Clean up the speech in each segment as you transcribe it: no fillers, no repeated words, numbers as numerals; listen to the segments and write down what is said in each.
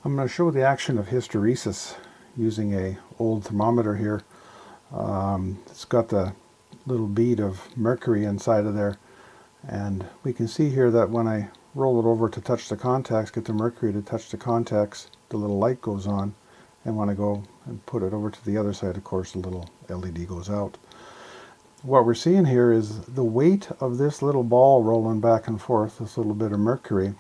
I'm going to show the action of hysteresis using a old thermometer here. It's got the little bead of mercury inside of there, and we can see here that when I roll it over to touch the contacts, get the mercury to touch the contacts, the little light goes on, and when I go and put it over to the other side, of course, the little LED goes out. What we're seeing here is the weight of this little ball rolling back and forth, this little bit of mercury,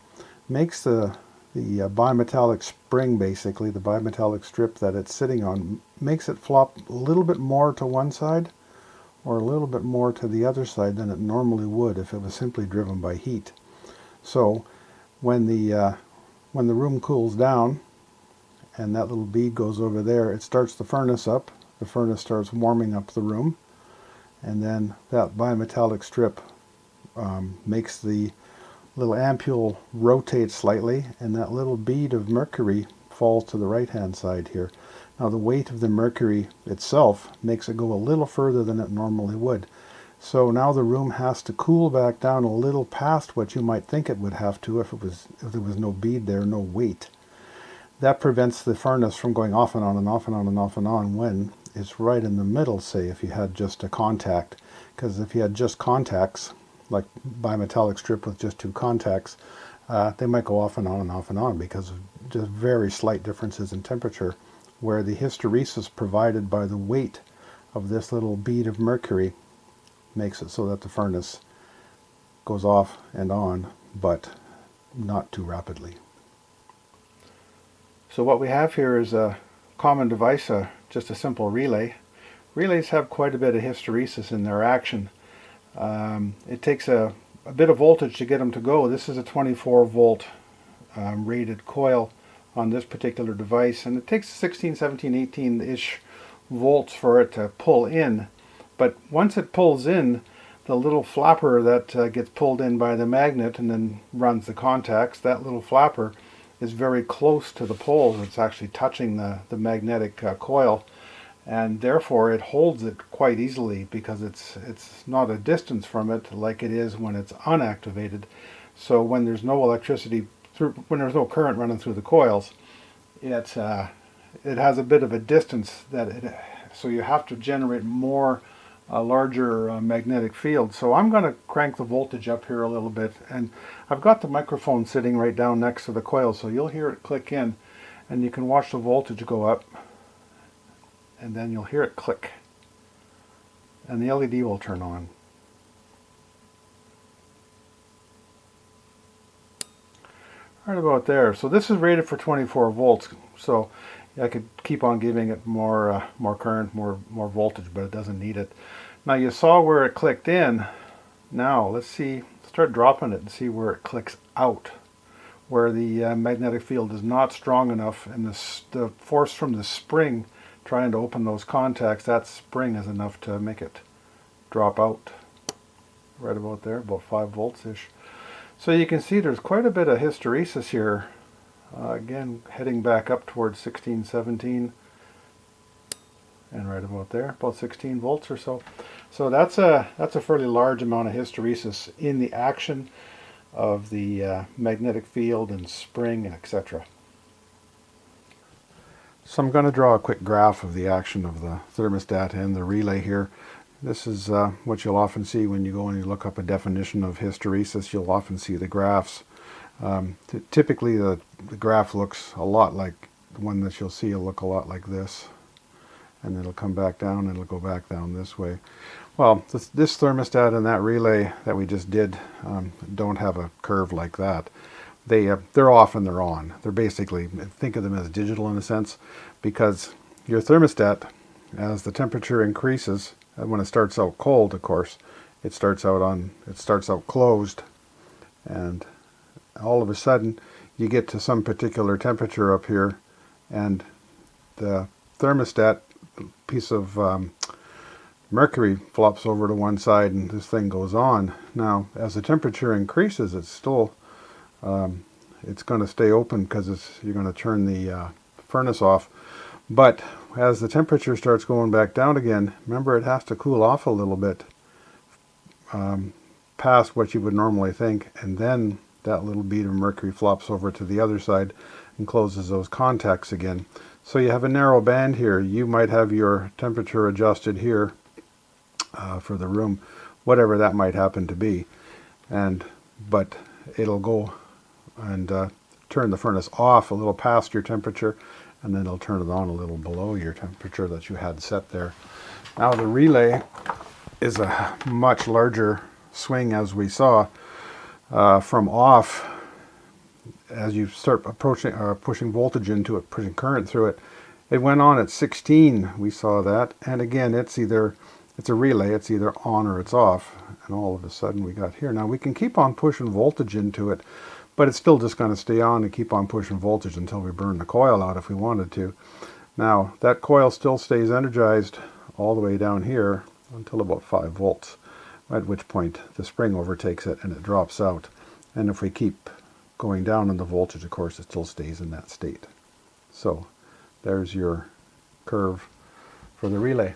makes the bimetallic spring, basically the bimetallic strip that it's sitting on, makes it flop a little bit more to one side or a little bit more to the other side than it normally would if it was simply driven by heat. So when the room cools down and that little bead goes over there, it starts the furnace up. The furnace starts warming up the room, and then that bimetallic strip makes the little ampule rotate slightly, and that little bead of mercury falls to the right hand side here. Now the weight of the mercury itself makes it go a little further than it normally would. So now the room has to cool back down a little past what you might think it would have to if there was no bead there, no weight. That prevents the furnace from going off and on and off and on and off and on when it's right in the middle, say if you had just a contact. Because if you had just contacts, like bimetallic strip with just two contacts, they might go off and on and off and on because of just very slight differences in temperature, where the hysteresis provided by the weight of this little bead of mercury makes it so that the furnace goes off and on, but not too rapidly. So what we have here is a common device, just a simple relay. Relays have quite a bit of hysteresis in their action. It takes a bit of voltage to get them to go. This is a 24 volt rated coil on this particular device, and it takes 16, 17, 18-ish volts for it to pull in. But once it pulls in, the little flapper that gets pulled in by the magnet and then runs the contacts, that little flapper is very close to the poles. It's actually touching the magnetic coil, and therefore it holds it quite easily because it's not a distance from it like it is when it's unactivated. So when there's no electricity when there's no current running through the coils, it has a bit of a distance so you have to generate more larger magnetic field. So I'm going to crank the voltage up here a little bit, and I've got the microphone sitting right down next to the coil, so you'll hear it click in, and you can watch the voltage go up, and then you'll hear it click, and the LED will turn on. Right about there. So this is rated for 24 volts, so I could keep on giving it more current, more voltage, but it doesn't need it. Now you saw where it clicked in. Now let's start dropping it and see where it clicks out, where the magnetic field is not strong enough, and the force from the spring trying to open those contacts, that spring is enough to make it drop out. Right about there, about 5 volts-ish. So you can see there's quite a bit of hysteresis here. Again, heading back up towards 16, 17, and right about there, about 16 volts or so. So that's a fairly large amount of hysteresis in the action of the magnetic field and spring, etc. So I'm going to draw a quick graph of the action of the thermostat and the relay here. This is what you'll often see when you go and you look up a definition of hysteresis. You'll often see the graphs. Typically the graph looks a lot like the one that you'll see. Will look a lot like this, and it'll come back down and it'll go back down this way. Well, this thermostat and that relay that we just did don't have a curve like that. They're off and they're on. They're basically, think of them as digital in a sense, because your thermostat, as the temperature increases, when it starts out cold, of course, it starts out closed, and all of a sudden you get to some particular temperature up here, and the thermostat piece of mercury flops over to one side, and this thing goes on. Now, as the temperature increases, it's still it's going to stay open because you're going to turn the furnace off. But as the temperature starts going back down again, remember it has to cool off a little bit past what you would normally think, and then that little bead of mercury flops over to the other side and closes those contacts again. So you have a narrow band here. You might have your temperature adjusted here for the room, whatever that might happen to be. But it'll go and turn the furnace off a little past your temperature, and then it'll turn it on a little below your temperature that you had set there. Now the relay is a much larger swing, as we saw. From off, as you start pushing voltage into it, pushing current through it, it went on at 16. We saw that, and again, it's a relay. It's either on or it's off, and all of a sudden we got here. Now we can keep on pushing voltage into it, but it's still just going to stay on and keep on pushing voltage until we burn the coil out if we wanted to. Now that coil still stays energized all the way down here until about 5 volts, at which point the spring overtakes it and it drops out. And if we keep going down in the voltage, of course, it still stays in that state. So there's your curve for the relay.